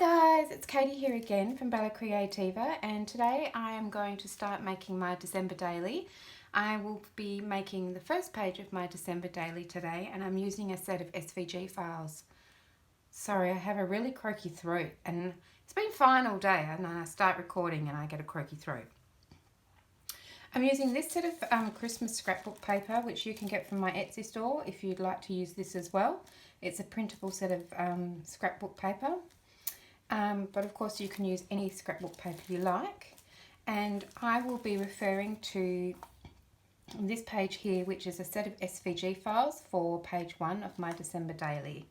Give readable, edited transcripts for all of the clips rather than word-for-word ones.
Hi guys, it's Katie here again from Creativa, and today I am going to start making my December daily. I will be making the first page of my December daily today, and I'm using a set of SVG files. Sorry, I have a really croaky throat and it's been fine all day, and then I start recording and I get a croaky throat. I'm using this set of Christmas scrapbook paper, which you can get from my Etsy store if you'd like to use this as well. It's a printable set of scrapbook paper. But of course you can use any scrapbook paper you like, and I will be referring to this page here, which is a set of SVG files for page 1 of my December daily.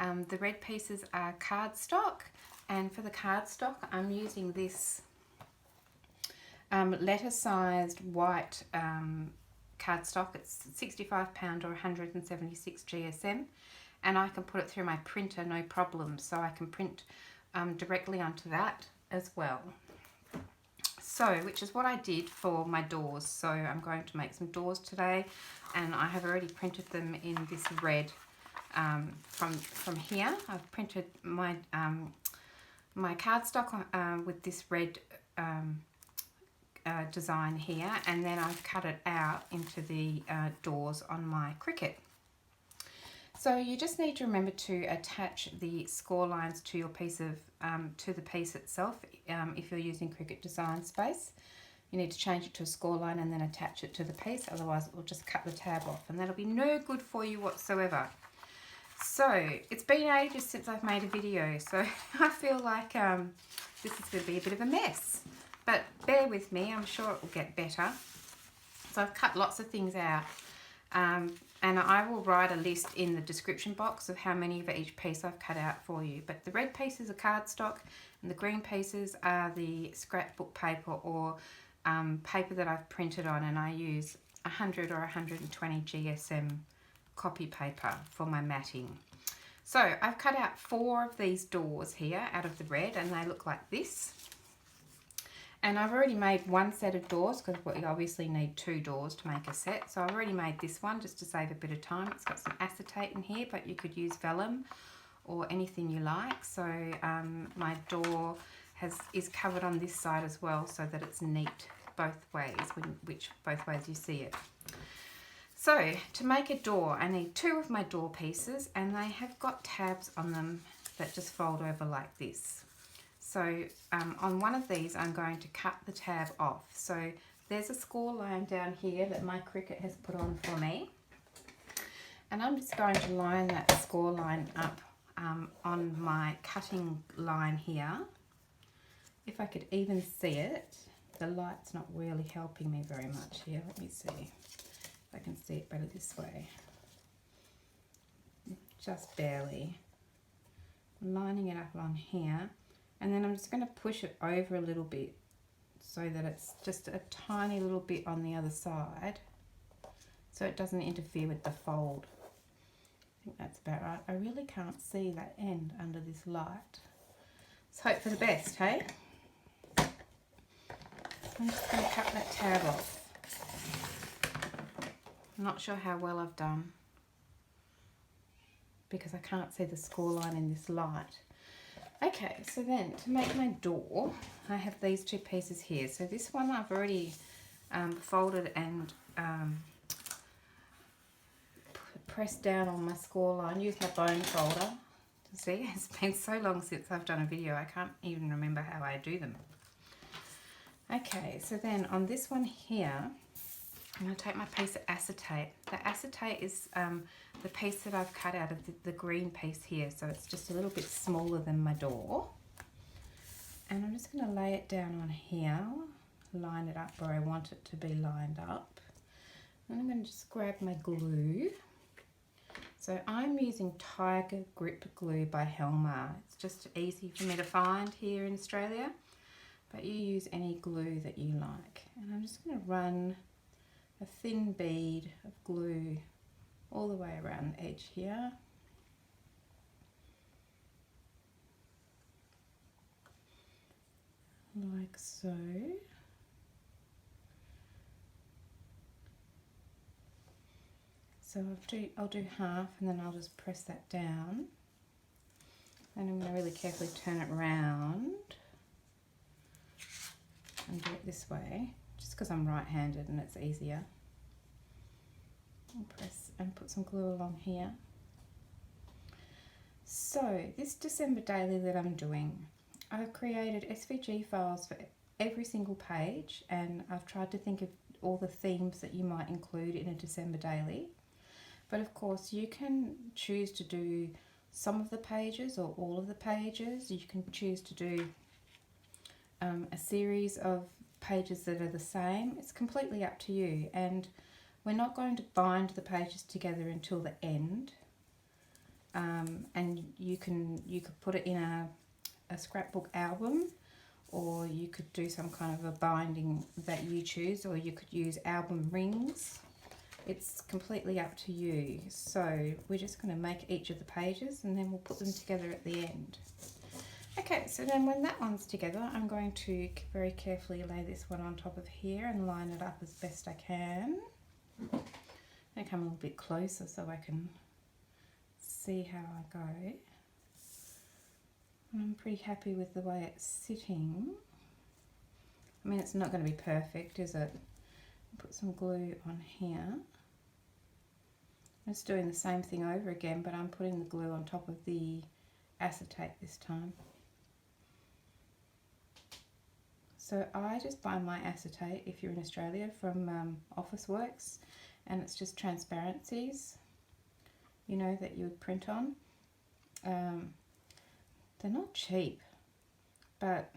The red pieces are cardstock, and for the cardstock I'm using this letter sized white cardstock. It's 65 pound or 176 GSM, and I can put it through my printer no problem, so I can print directly onto that as well. So, which is what I did for my doors. So I'm going to make some doors today, and I have already printed them in this red from here. I've printed my my cardstock with this red design here, and then I've cut it out into the doors on my Cricut. So you just need to remember to attach the score lines to your piece of to the piece itself. If you're using Cricut Design Space, you need to change it to a score line and then attach it to the piece. Otherwise, it will just cut the tab off, and that'll be no good for you whatsoever. So it's been ages since I've made a video, so I feel like this is going to be a bit of a mess. But bear with me, I'm sure it will get better. So I've cut lots of things out. And I will write a list in the description box of how many of each piece I've cut out for you. But the red pieces are cardstock, and the green pieces are the scrapbook paper or paper that I've printed on, and I use 100 or 120 GSM copy paper for my matting. So I've cut out 4 of these doors here out of the red, and they look like this. And I've already made one set of doors because we obviously need 2 doors to make a set. So I've already made this one just to save a bit of time. It's got some acetate in here, but you could use vellum or anything you like. So my door is covered on this side as well, so that it's neat both ways, both ways you see it. So to make a door, I need 2 of my door pieces, and they have got tabs on them that just fold over like this. So on one of these I'm going to cut the tab off. So there's a score line down here that my Cricut has put on for me, and I'm just going to line that score line up on my cutting line here. If I could even see it. The light's not really helping me very much here. Let me see if I can see it better this way. Just barely. I'm lining it up on here. And then I'm just going to push it over a little bit so that it's just a tiny little bit on the other side, so it doesn't interfere with the fold. I think that's about right. I really can't see that end under this light. Let's hope for the best, hey? I'm just going to cut that tab off. I'm not sure how well I've done because I can't see the score line in this light. Okay, so then to make my door, I have these 2 pieces here. So this one I've already folded and pressed down on my score line. Use my bone folder to see. It's been so long since I've done a video, I can't even remember how I do them. Okay, so then on this one here, I'm going to take my piece of acetate. The acetate is the piece that I've cut out of the green piece here, so it's just a little bit smaller than my door. And I'm just going to lay it down on here, line it up where I want it to be lined up. And I'm going to just grab my glue. So I'm using Tiger Grip Glue by Helmar. It's just easy for me to find here in Australia, but you use any glue that you like. And I'm just going to run a thin bead of glue all the way around the edge here. Like so. So I'll do half, and then I'll just press that down. And I'm going to really carefully turn it round and do it this way, just because I'm right-handed and it's easier. And press and put some glue along here. So this December daily that I'm doing, I've created SVG files for every single page, and I've tried to think of all the themes that you might include in a December daily. But of course you can choose to do some of the pages or all of the pages. You can choose to do a series of pages that are the same. It's completely up to you, and we're not going to bind the pages together until the end. And you could put it in a scrapbook album, or you could do some kind of a binding that you choose, or you could use album rings. It's completely up to you. So we're just going to make each of the pages and then we'll put them together at the end. Okay, so then when that one's together, I'm going to very carefully lay this one on top of here and line it up as best I can. I come a little bit closer so I can see how I go. And I'm pretty happy with the way it's sitting. I mean, it's not going to be perfect, is it? Put some glue on here. I'm just doing the same thing over again, but I'm putting the glue on top of the acetate this time. So I just buy my acetate, if you're in Australia, from Officeworks, and it's just transparencies, you know, that you would print on. They're not cheap, but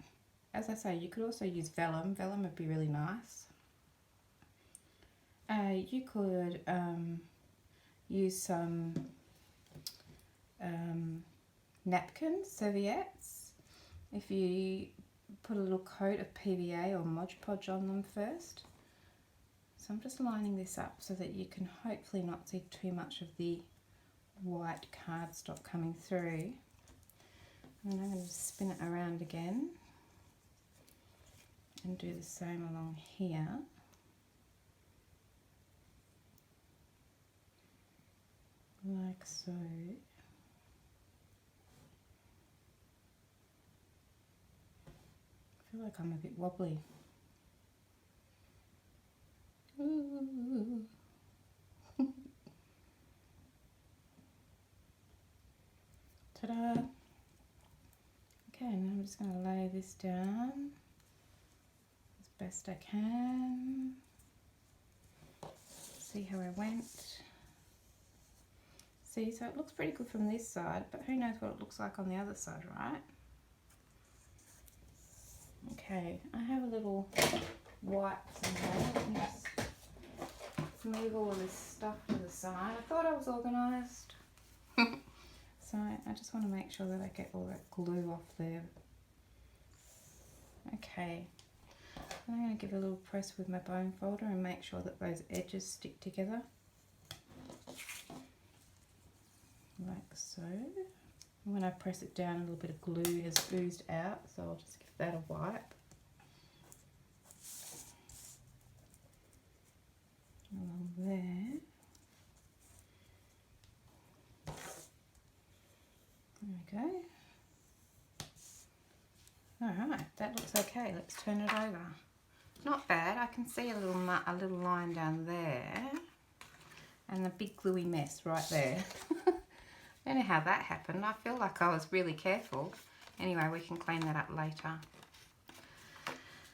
as I say, you could also use vellum. Vellum would be really nice. You could use some napkins, serviettes. If you put a little coat of PVA or Mod Podge on them first. So I'm just lining this up so that you can hopefully not see too much of the white cardstock coming through. And I'm going to spin it around again and do the same along here. Like so. I feel like I'm a bit wobbly. Ooh. Ta-da! Okay, now I'm just going to lay this down as best I can. See how I went. See, so it looks pretty good from this side, but who knows what it looks like on the other side, right? Okay, I have a little wipe somewhere. Let me just move all of this stuff to the side. I thought I was organised. So I just want to make sure that I get all that glue off there. Okay, I'm going to give a little press with my bone folder and make sure that those edges stick together. Like so. And when I press it down, a little bit of glue has oozed out, so I'll just give that a wipe. Along there. There we go. Alright, that looks okay. Let's turn it over. Not bad. I can see a little line down there. And the big gluey mess right there. I don't know how that happened. I feel like I was really careful. Anyway, we can clean that up later.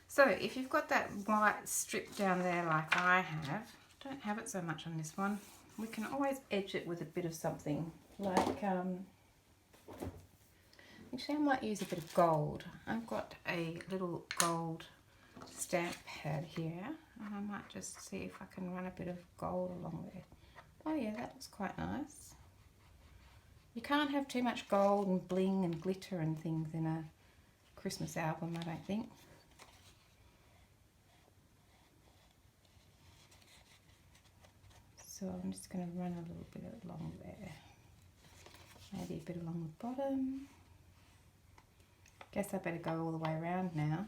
So if you've got that white strip down there like I have, don't have it so much on this one, we can always edge it with a bit of something like, actually I might use a bit of gold. I've got a little gold stamp pad here, and I might just see if I can run a bit of gold along there. Oh yeah, that looks quite nice. You can't have too much gold and bling and glitter and things in a Christmas album, I don't think. So I'm just going to run a little bit along there. Maybe a bit along the bottom. Guess I better go all the way around now.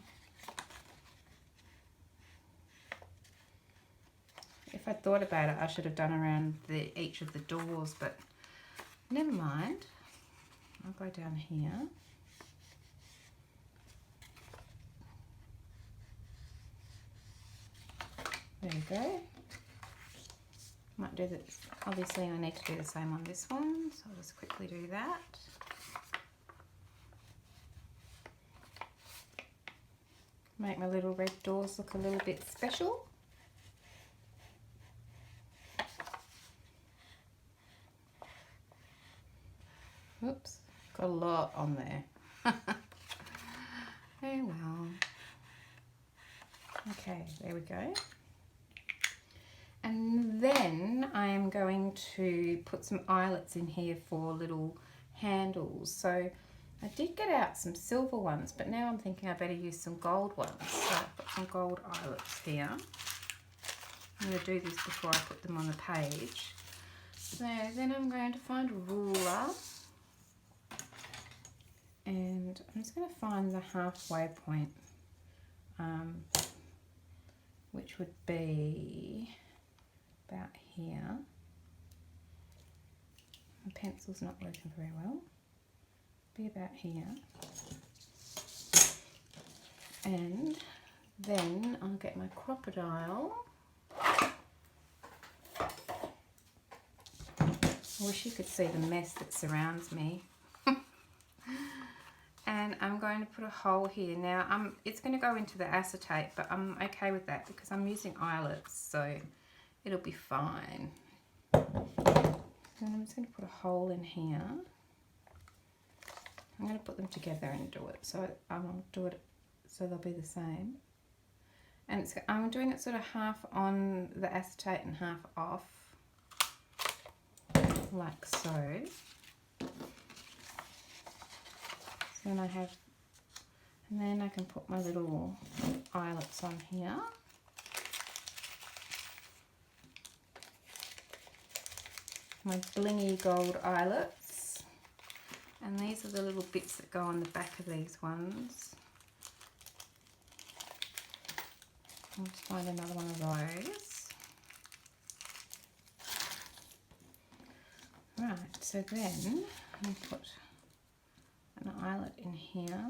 If I thought about it, I should have done around each of the doors, but never mind. I'll go down here. There we go. Might do this. Obviously I need to do the same on this one, so I'll just quickly do that. Make my little red doors look a little bit special. Oops, got a lot on there. Oh well. Okay, there we go. And then I am going to put some eyelets in here for little handles. So I did get out some silver ones, but now I'm thinking I better use some gold ones. So I've got some gold eyelets here. I'm going to do this before I put them on the page. So then I'm going to find a ruler. And I'm just going to find the halfway point, which would be about here. My pencil's not working very well. Be about here. And then I'll get my crocodile. I wish you could see the mess that surrounds me. And I'm going to put a hole here. Now, it's going to go into the acetate, but I'm okay with that because I'm using eyelets, so it'll be fine. And I'm just going to put a hole in here. I'm going to put them together and do it. So I'll do it so they'll be the same. And I'm doing it sort of half on the acetate and half off, like so. Then and then I can put my little eyelets on here. My blingy gold eyelets. And these are the little bits that go on the back of these ones. I'll just find another one of those. Right, so then I'll put an eyelet in here,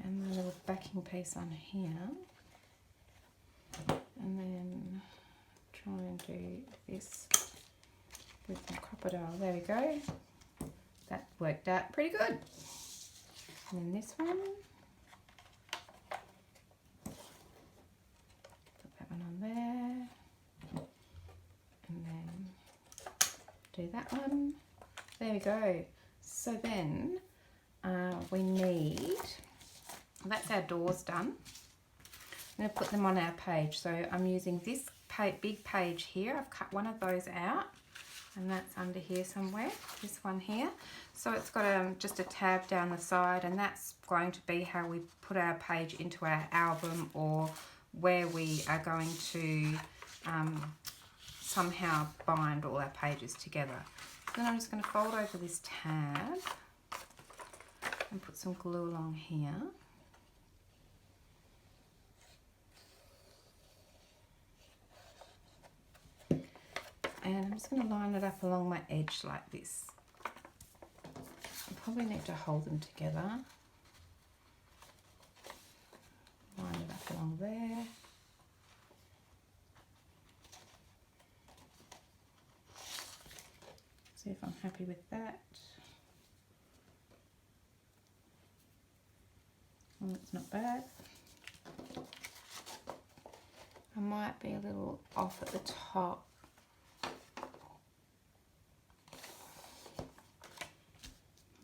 and the little backing piece on here, and then try and do this with my crocodile. There we go. That worked out pretty good. And then this one, put that one on there, and then do that one. There we go. So then we need, that's our doors done. I'm going to put them on our page. So I'm using this big page here. I've cut one of those out, and that's under here somewhere, this one here. So it's got just a tab down the side, and that's going to be how we put our page into our album, or where we are going to somehow bind all our pages together. Then I'm just going to fold over this tab and put some glue along here. And I'm just going to line it up along my edge like this. I probably need to hold them together. Line it up along there. See if I'm happy with that. Oh, it's not bad. I might be a little off at the top.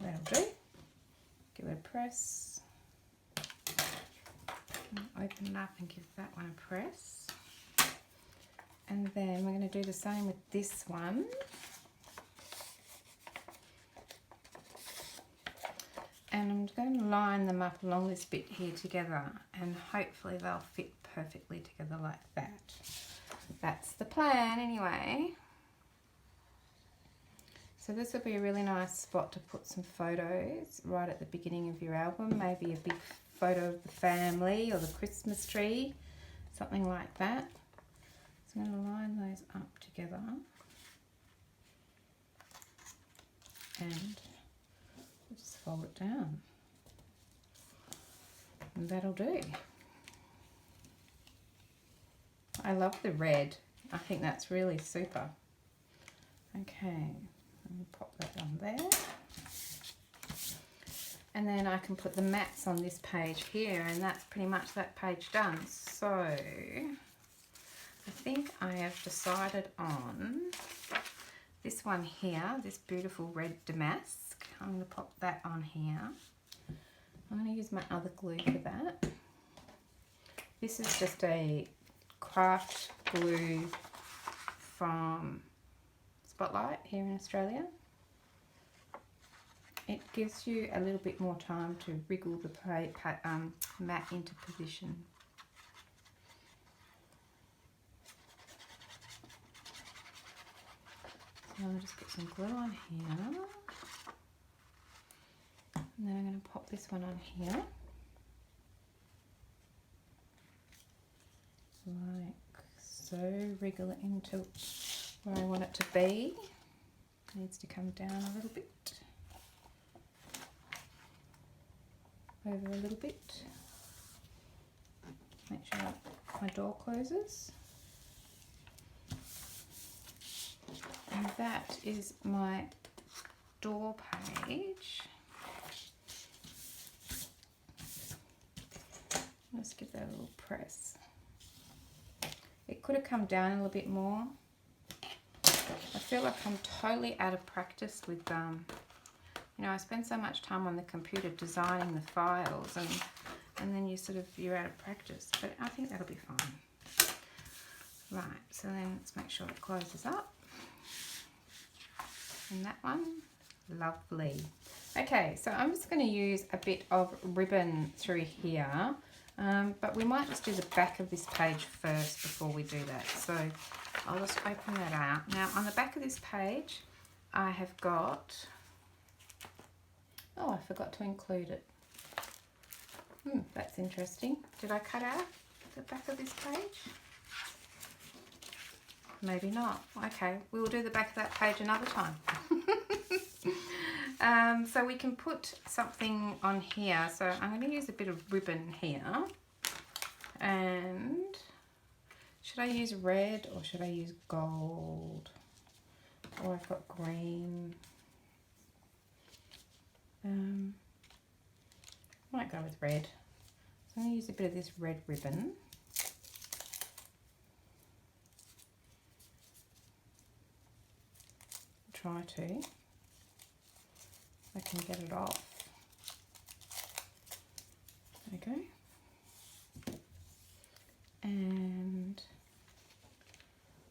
That'll do. Give it a press. Open it up and give that one a press. And then we're going to do the same with this one. And I'm going to line them up along this bit here together, and hopefully they'll fit perfectly together like that. That's the plan anyway. So this will be a really nice spot to put some photos right at the beginning of your album, maybe a big photo of the family or the Christmas tree, something like that. So I'm going to line those up together. and just fold it down. And that'll do. I love the red. I think that's really super. Okay, let me pop that on there. And then I can put the mats on this page here, and that's pretty much that page done. So I think I have decided on this one here, this beautiful red damask. I'm going to pop that on here. I'm going to use my other glue for that. This is just a craft glue from Spotlight here in Australia. It gives you a little bit more time to wriggle the mat into position. So I'll just put some glue on here. And then I'm going to pop this one on here. Like so, wriggle it into where I want it to be. It needs to come down a little bit. Over a little bit. Make sure my door closes. And that is my door page. Let's give that a little press. It could have come down a little bit more. I feel like I'm totally out of practice with you know, I spend so much time on the computer designing the files, and then you're out of practice. But I think that'll be fine. Right, so then let's make sure it closes up. And that one, lovely. Okay, so I'm just going to use a bit of ribbon through here, but we might just do the back of this page first before we do that. So I'll just open that out. Now on the back of this page, I have got, oh, I forgot to include it. That's interesting. Did I cut out the back of this page? Maybe not. Okay, we'll do the back of that page another time. So we can put something on here. So I'm going to use a bit of ribbon here. And should I use red or should I use gold? Or I've got green. I might go with red. So I'm going to use a bit of this red ribbon. Try to. I can get it off. There we go. And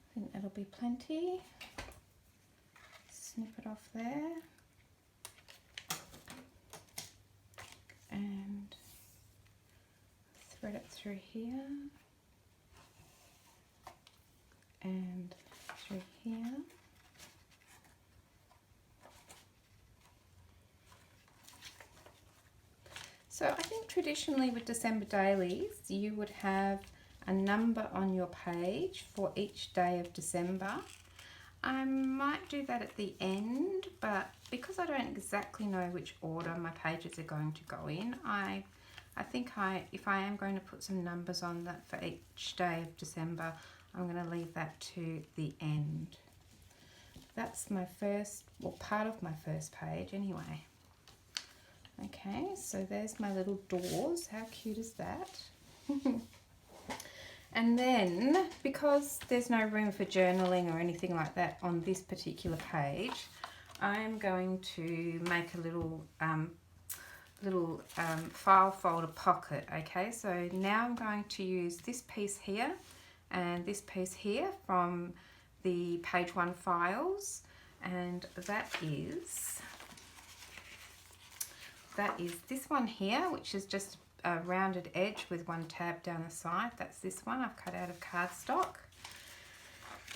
I think that'll be plenty. Snip it off there. And thread it through here. And through here. So I think traditionally with December dailies, you would have a number on your page for each day of December. I might do that at the end, but because I don't exactly know which order my pages are going to go in, I think if I am going to put some numbers on that for each day of December, I'm going to leave that to the end. That's my first, well, part of my first page anyway. Okay, so there's my little doors. How cute is that? And then, because there's no room for journaling or anything like that on this particular page, I'm going to make a little file folder pocket. Okay, so now I'm going to use this piece here and this piece here from the page 1 files, and that is this one here, which is just a rounded edge with one tab down the side. That's this one I've cut out of cardstock.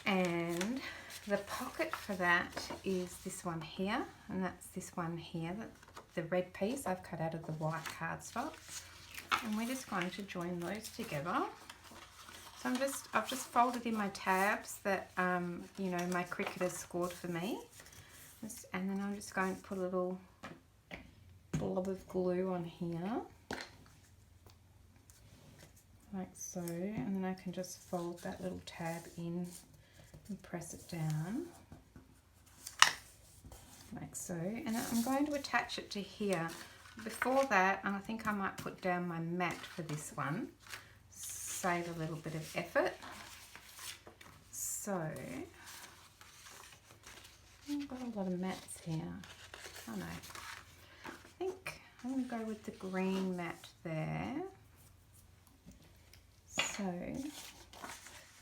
And the pocket for that is this one here, and that's this one here, the red piece I've cut out of the white cardstock. And we're just going to join those together. So I've just folded in my tabs that you know, my Cricut has scored for me. And then I'm just going to put a little blob of glue on here, like so, and then I can just fold that little tab in and press it down, like so, and I'm going to attach it to here. Before that, and I think I might put down my mat for this one, save a little bit of effort. So, I've got a lot of mats here. Oh no, I think I'm going to go with the green mat there. So,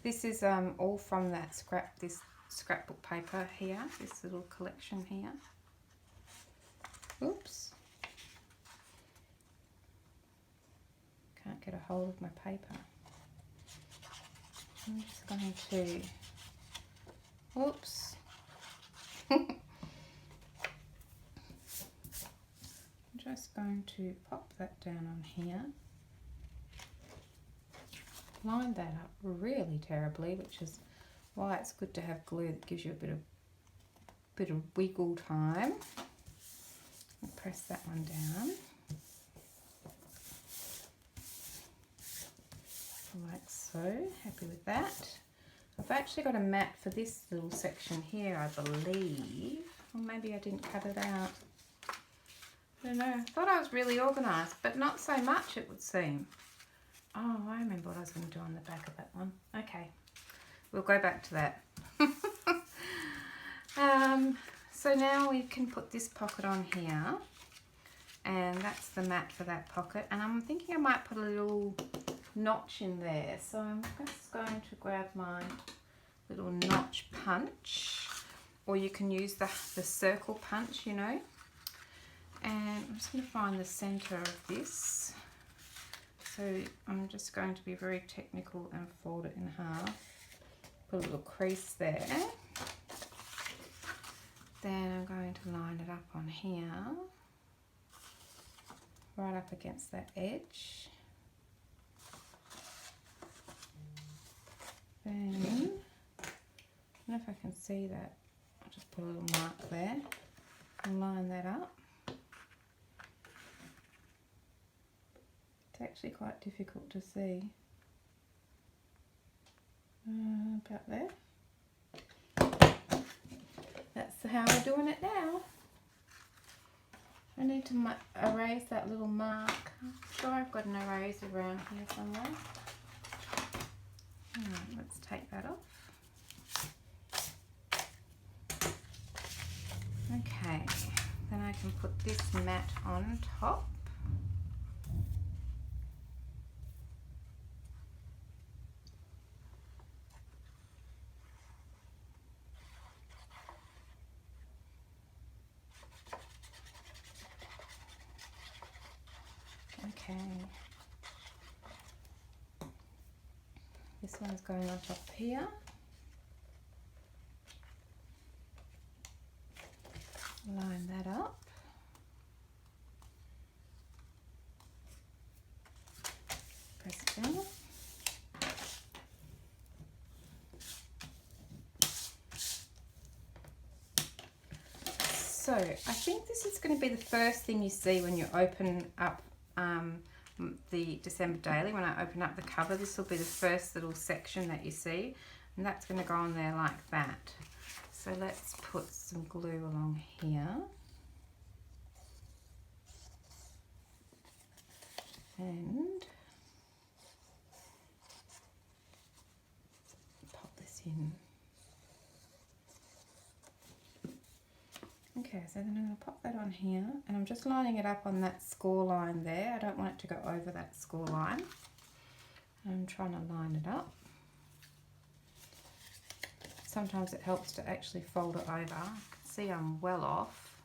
this is all from that scrapbook paper here, this little collection here. Oops. Can't get a hold of my paper. I'm just going to, oops. I'm just going to pop that down on here. Line that up really terribly, which is why it's good to have glue that gives you a bit of wiggle time. And press that one down. Like so, happy with that. I've actually got a mat for this little section here, I believe. Or maybe I didn't cut it out. I don't know. I thought I was really organised, but not so much it would seem. Oh, I remember what I was going to do on the back of that one. Okay, we'll go back to that. So now we can put this pocket on here. And that's the mat for that pocket. And I'm thinking I might put a little notch in there, so I'm just going to grab my little notch punch, or you can use the circle punch, you know, and I'm just going to find the center of this. So I'm just going to be very technical and fold it in half, put a little crease there, then I'm going to line it up on here, right up against that edge. Then, I don't know if I can see that, I'll just put a little mark there and line that up. It's actually quite difficult to see. About there. That's how we're doing it now. I need to erase that little mark. I'm sure I've got an eraser around here somewhere. Alright, let's take that off. Okay, then I can put this mat on top. Okay. This one's going on top here. Line that up. Press it down. So I think this is going to be the first thing you see when you open up the December Daily. When I open up the cover, this will be the first little section that you see, and that's going to go on there like that. So let's put some glue along here. And pop this in. Okay, so then I'm going to pop that on here, and I'm just lining it up on that score line there. I don't want it to go over that score line. I'm trying to line it up. Sometimes it helps to actually fold it over. I can see I'm well off.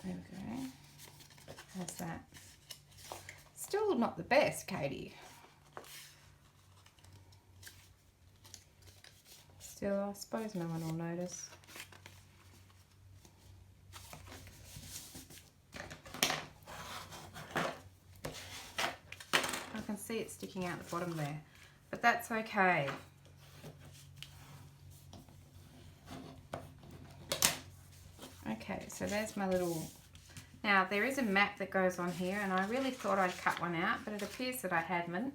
There we go. How's that? Still not the best, Katie. Still, I suppose no one will notice. I can see it sticking out the bottom there. but that's okay. Okay, so there's my little... Now, there is a mat that goes on here, and I really thought I'd cut one out, but it appears that I hadn't.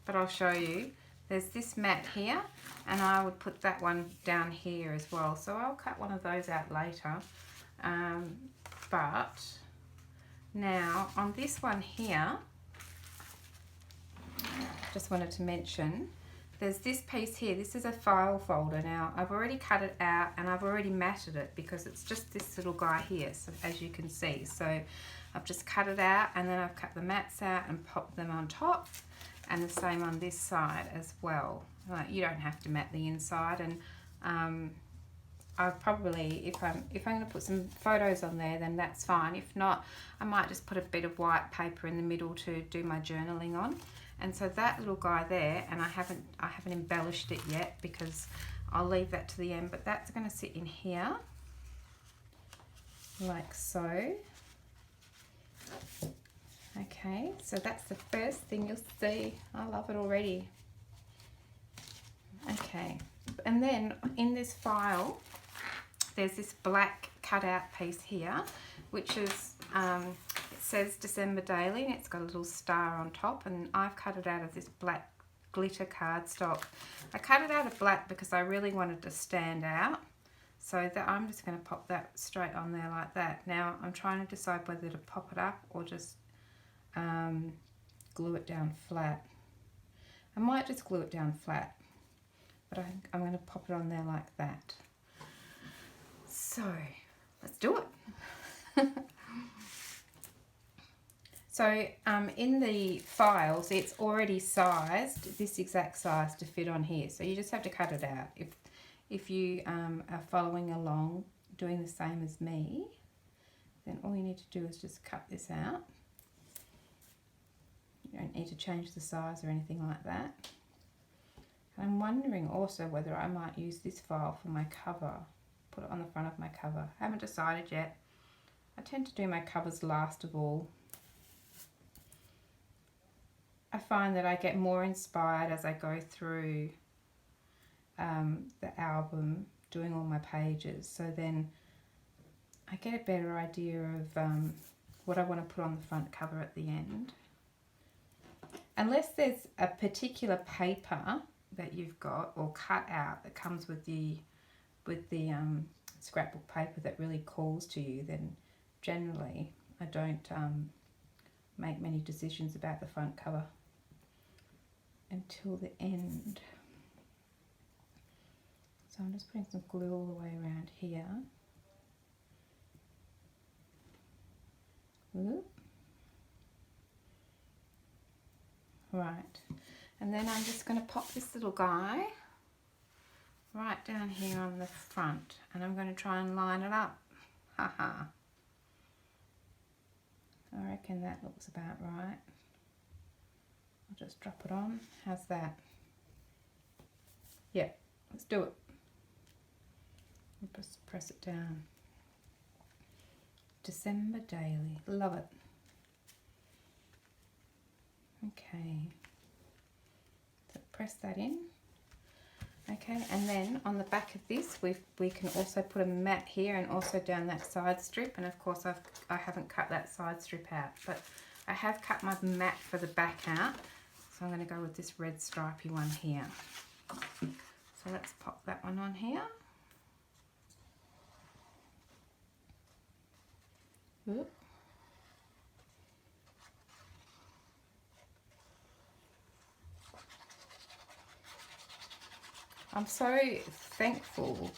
But I'll show you. There's this mat here, and I would put that one down here as well. So I'll cut one of those out later. But now, on this one here, just wanted to mention, there's this piece here. This is a file folder. Now, I've already cut it out and I've already matted it because it's just this little guy here, so as you can see. So I've just cut it out, and then I've cut the mats out and popped them on top, and the same on this side as well. You don't have to mat the inside, and I probably, if I'm going to put some photos on there, then that's fine. If not, I might just put a bit of white paper in the middle to do my journaling on. And so that little guy there, and I haven't embellished it yet because I'll leave that to the end, but that's going to sit in here like so. Okay, so that's the first thing you'll see. I love it already. Okay, and then in this file there's this black cutout piece here, which is it says December Daily, and it's got a little star on top, and I've cut it out of this black glitter cardstock. I cut it out of black because I really wanted to stand out, so that I'm just going to pop that straight on there like that. Now I'm trying to decide whether to pop it up or just glue it down flat. I might just glue it down flat, but I'm going to pop it on there like that. So let's do it. So in the files, it's already sized, this exact size to fit on here. So you just have to cut it out. If you are following along, doing the same as me, then all you need to do is just cut this out. You don't need to change the size or anything like that. And I'm wondering also whether I might use this file for my cover, put it on the front of my cover. I haven't decided yet. I tend to do my covers last of all. I find that I get more inspired as I go through the album, doing all my pages. So then I get a better idea of what I want to put on the front cover at the end. Unless there's a particular paper that you've got or cut out that comes with the scrapbook paper that really calls to you, then generally I don't make many decisions about the front cover until the end. So I'm just putting some glue all the way around here. Whoop. Right, and then I'm just going to pop this little guy right down here on the front, and I'm going to try and line it up. Haha. I reckon that looks about right. I'll just drop it on. How's that? Yeah, let's do it. Just press it down. December Daily. Love it. Okay. So press that in. Okay, and then on the back of this, we can also put a mat here and also down that side strip. And of course, I haven't cut that side strip out, but I have cut my mat for the back out. So I'm going to go with this red stripy one here. So let's pop that one on here. Oop. I'm so thankful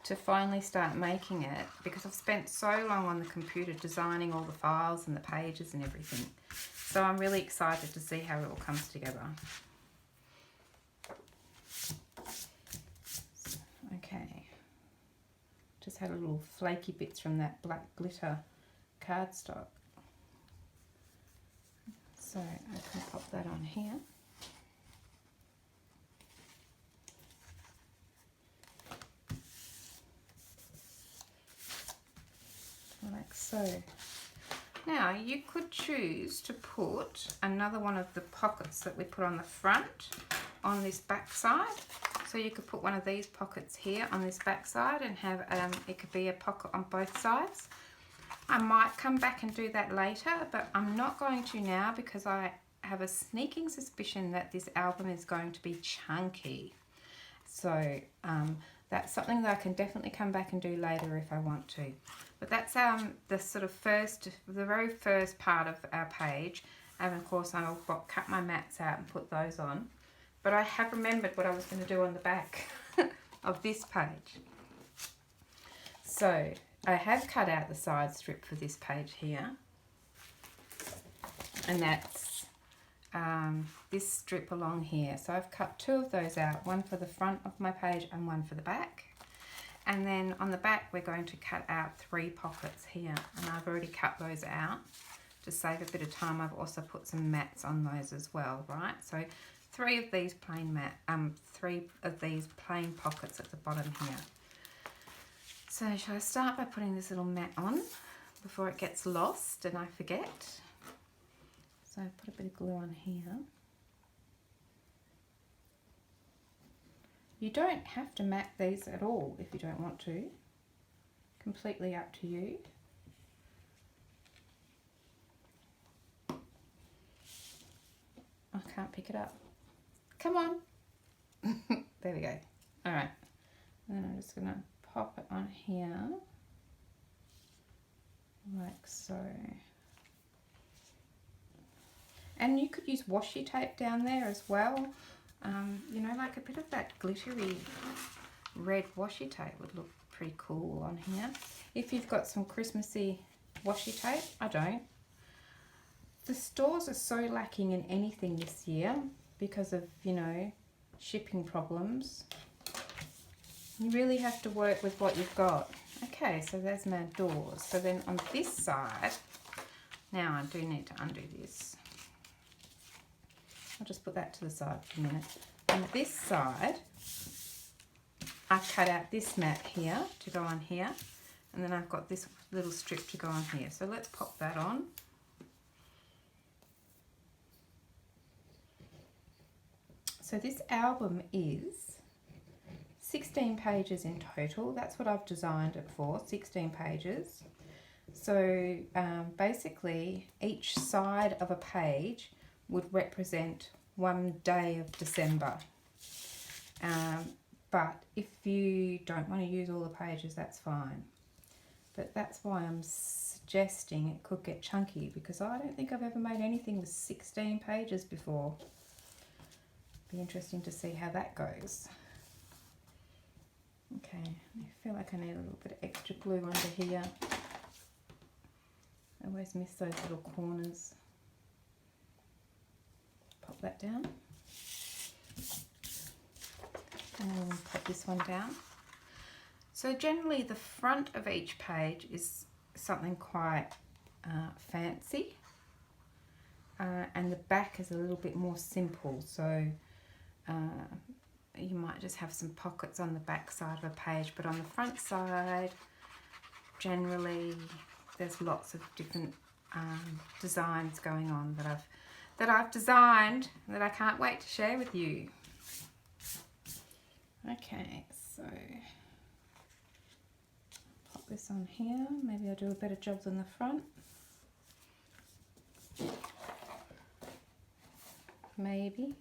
to finally start making it, because I've spent so long on the computer designing all the files and the pages and everything. So I'm really excited to see how it all comes together. Okay. Just had a little flaky bits from that black glitter cardstock. So I can pop that on here. Like so. Now you could choose to put another one of the pockets that we put on the front on this back side. So you could put one of these pockets here on this back side and have, it could be a pocket on both sides. I might come back and do that later, but I'm not going to now because I have a sneaking suspicion that this album is going to be chunky. So that's something that I can definitely come back and do later if I want to. But that's the sort of the very first part of our page. And of course I'll cut my mats out and put those on. But I have remembered what I was going to do on the back of this page. So I have cut out the side strip for this page here. And that's this strip along here. So I've cut 2 of those out, one for the front of my page and one for the back. And then on the back we're going to cut out 3 pockets here, and I've already cut those out to save a bit of time. I've also put some mats on those as well, right? So 3 of these plain 3 of these plain pockets at the bottom here. So shall I start by putting this little mat on before it gets lost and I forget? So I put a bit of glue on here. You don't have to mat these at all if you don't want to. Completely up to you. I can't pick it up. Come on. There we go. All right. Then I'm just going to pop it on here. Like so. And you could use washi tape down there as well. You know, like a bit of that glittery red washi tape would look pretty cool on here. If you've got some Christmassy washi tape, I don't. The stores are so lacking in anything this year because of, you know, shipping problems. You really have to work with what you've got. Okay, so there's my doors. So then on this side, now I do need to undo this. I'll just put that to the side for a minute. On this side, I've cut out this mat here to go on here, and then I've got this little strip to go on here. So let's pop that on. So this album is 16 pages in total. That's what I've designed it for, 16 pages. So basically each side of a page would represent one day of December. But if you don't want to use all the pages, that's fine. But that's why I'm suggesting it could get chunky, because I don't think I've ever made anything with 16 pages before. Be interesting to see how that goes. Okay, I feel like I need a little bit of extra glue under here. I always miss those little corners. Pop that down. And then pop this one down. So generally the front of each page is something quite fancy. And the back is a little bit more simple. So you might just have some pockets on the back side of a page, but on the front side, generally there's lots of different designs going on that I've designed that I can't wait to share with you. Okay, so pop this on here. Maybe I'll do a better job than the front. Maybe.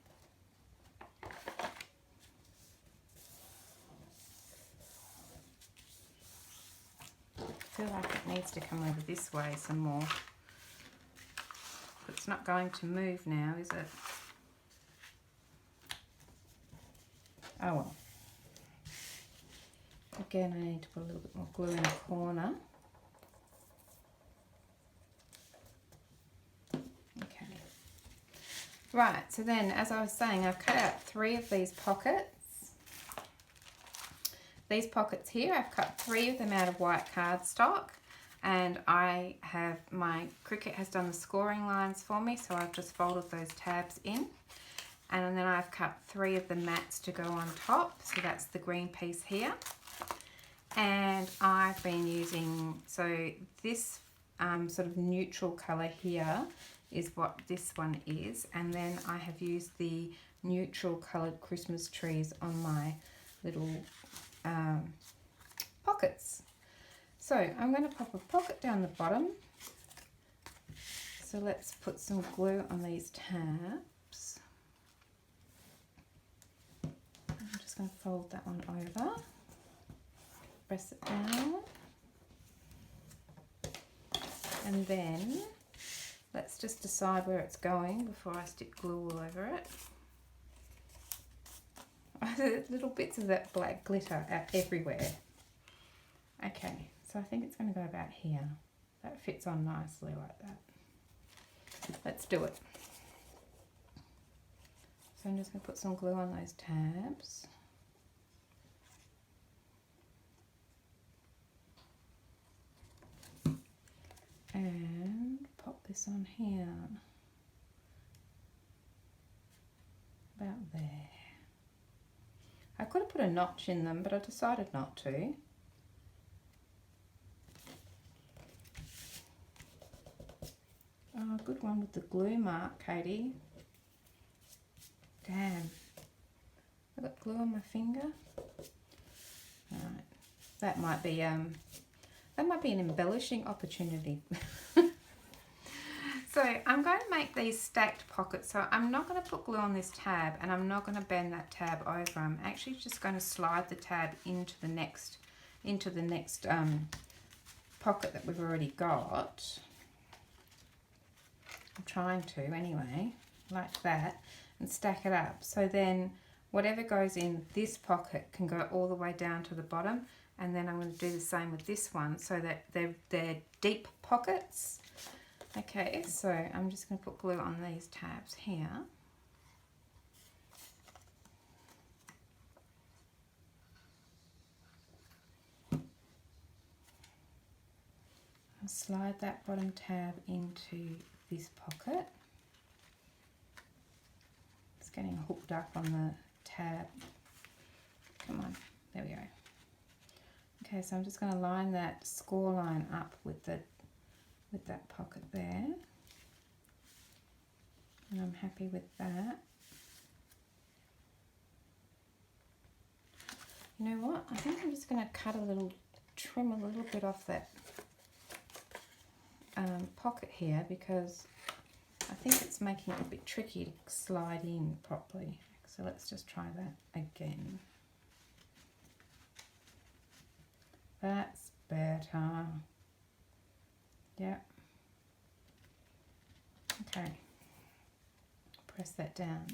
I feel like it needs to come over this way some more. It's not going to move now, is it? Oh well. Again, I need to put a little bit more glue in the corner. Okay. Right, so then, as I was saying, I've cut out 3 of these pockets. These pockets here, I've cut 3 of them out of white cardstock, and my Cricut has done the scoring lines for me, so I've just folded those tabs in. And then I've cut 3 of the mats to go on top, so that's the green piece here. And I've been using, so this sort of neutral colour here is what this one is, and then I have used the neutral coloured Christmas trees on my little pockets. So I'm going to pop a pocket down the bottom. So let's put some glue on these tabs. I'm just going to fold that one over, press it down, and then let's just decide where it's going before I stick glue all over it. Little bits of that black glitter are everywhere. Okay, so I think it's going to go about here. That fits on nicely like that. Let's do it. So I'm just going to put some glue on those tabs. And pop this on here. About there. I could have put a notch in them, but I decided not to. Oh, good one with the glue mark, Katie. Damn. I got glue on my finger. Alright. That might be an embellishing opportunity. So I'm going to make these stacked pockets. So I'm not going to put glue on this tab, and I'm not going to bend that tab over. I'm actually just going to slide the tab into the next pocket that we've already got. I'm trying to anyway, like that, and stack it up. So then whatever goes in this pocket can go all the way down to the bottom, and then I'm going to do the same with this one so that they're deep pockets. Okay, so I'm just going to put glue on these tabs here. I'll slide that bottom tab into this pocket. It's getting hooked up on the tab. Come on, there we go. Okay, so I'm just going to line that score line up with that pocket there, and I'm happy with that. You know what? I think I'm just going to trim a little bit off that pocket here, because I think it's making it a bit tricky to slide in properly. So let's just try that again. That's better. Yep. Okay. Press that down.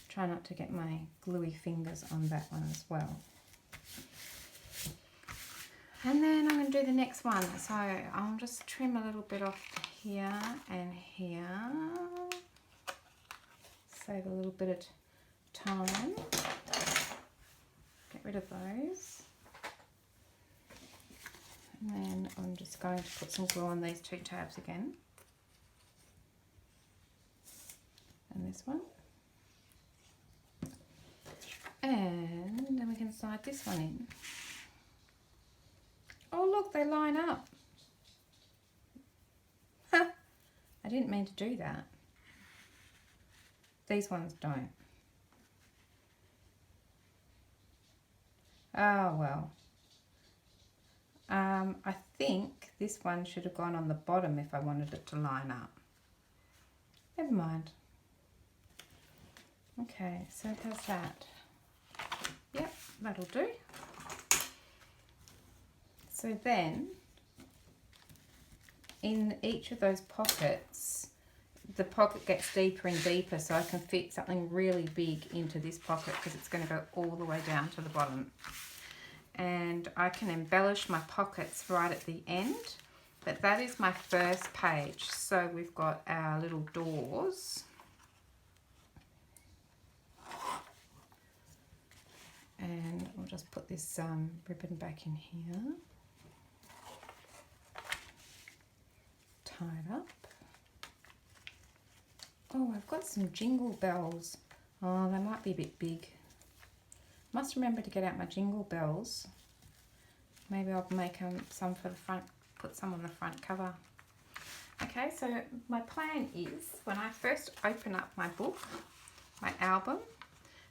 Try not to get my gluey fingers on that one as well. And then I'm going to do the next one. So I'll just trim a little bit off here and here. Save a little bit of time. Get rid of those. And then I'm just going to put some glue on these two tabs again. And this one. And then we can slide this one in. Oh look, they line up. I didn't mean to do that. These ones don't. Oh well. I think this one should have gone on the bottom if I wanted it to line up. Never mind. Okay, so how's that? Yep, that'll do. So then, in each of those pockets, the pocket gets deeper and deeper, so I can fit something really big into this pocket because it's going to go all the way down to the bottom. And I can embellish my pockets right at the end, but that is my first page. So we've got our little doors. And we'll just put this ribbon back in here. Tie it up. Oh, I've got some jingle bells. Oh, they might be a bit big. Must remember to get out my jingle bells. Maybe I'll make some for the front, put some on the front cover. Okay, so my plan is when I first open up my book, my album.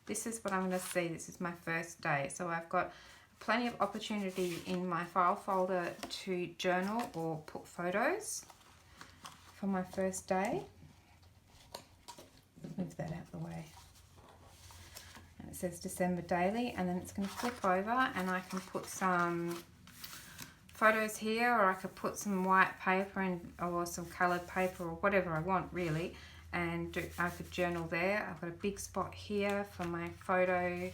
This is what I'm going to see. This is my first day. So I've got plenty of opportunity in my file folder to journal or put photos for my first day. Move that out of the way. And it says December daily, and then it's going to flip over and I can put some photos here, or I could put some white paper and or some coloured paper or whatever I want really, and I could journal there. I've got a big spot here for my photo,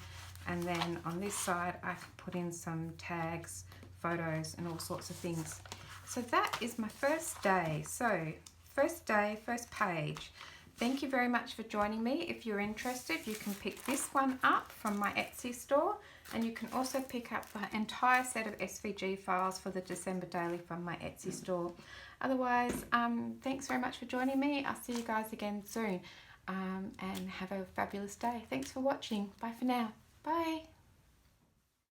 and then on this side I can put in some tags, photos and all sorts of things. So that is my first day. So first day, first page. Thank you very much for joining me. If you're interested, you can pick this one up from my Etsy store, and you can also pick up the entire set of SVG files for the December daily from my Etsy store. Otherwise, thanks very much for joining me. I'll see you guys again soon, and have a fabulous day. Thanks for watching. Bye for now. Bye.